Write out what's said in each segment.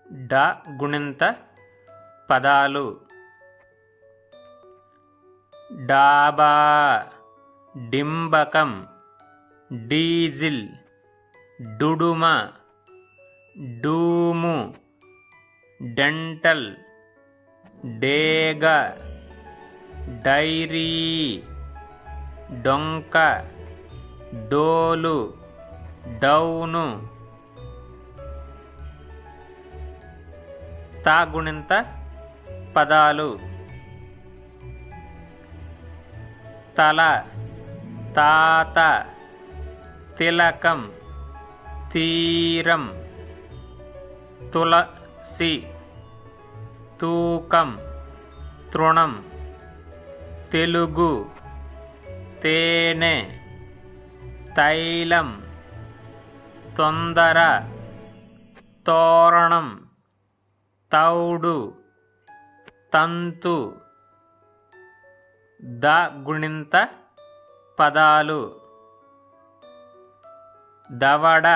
డ గుణింత పదాలు డాబా, డింబకం, డీజిల్, డుడుమ, డూము, డెంటల్, డేగ, డైరీ, డొంక, డోలు, డౌను. తాగుణింత పదాలు తల, తాత, తిలకం, తీరం, తులసి, తూకం, తృణం, తెలుగు, తేనె, తైలం, తొందర, తోరణం, తౌడు, తంతు. ద గుణింత పదాలు దవడ,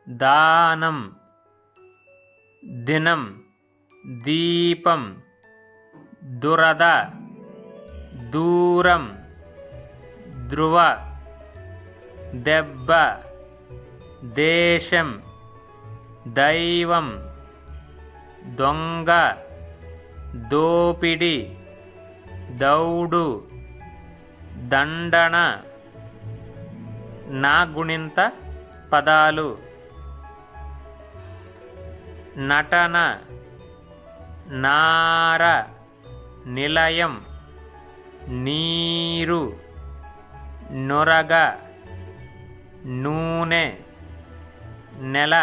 దానం, దినం, దీపం, దురద, దూరం, ధ్రువ, దెబ్బ, దేశం, దైవం, దొంగ, దోపిడి, దౌడు, దండన. నా గుణింత పదాలు నటన, నార, నిలయం, నీరు, నొరగ, నూనె, నెల,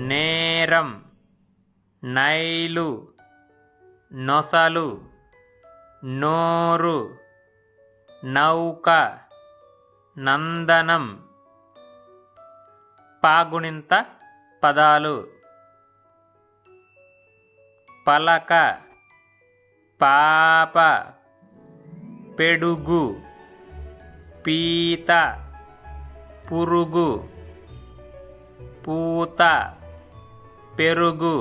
నేరం, నైలు, నొసలు, నోరు, నౌక, నందనం. పాగుణింత పదాలు పలక, పాప, పెడుగు, పీత, పురుగు, పూత, పెరుగు,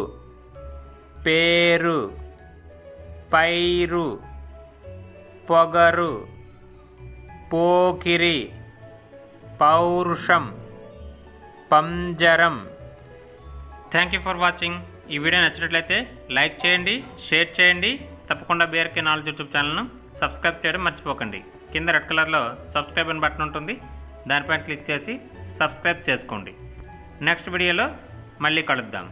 పేరు, పైరు, పొగరు, పోకిరి, పౌరుషం, పంజరం. Thank you for watching. ఈ వీడియో నచ్చినట్లయితే లైక్ చేయండి, షేర్ చేయండి. తప్పకుండా బీఆర్కే నాలెడ్జ్ యూట్యూబ్ ఛానల్ను సబ్స్క్రైబ్ చేయడం మర్చిపోకండి. కింద రెడ్ కలర్లో సబ్స్క్రైబ్ అని బటన్ ఉంటుంది, దానిపైన క్లిక్ చేసి సబ్స్క్రైబ్ చేసుకోండి. నెక్స్ట్ వీడియోలో మళ్ళీ కలుద్దాం.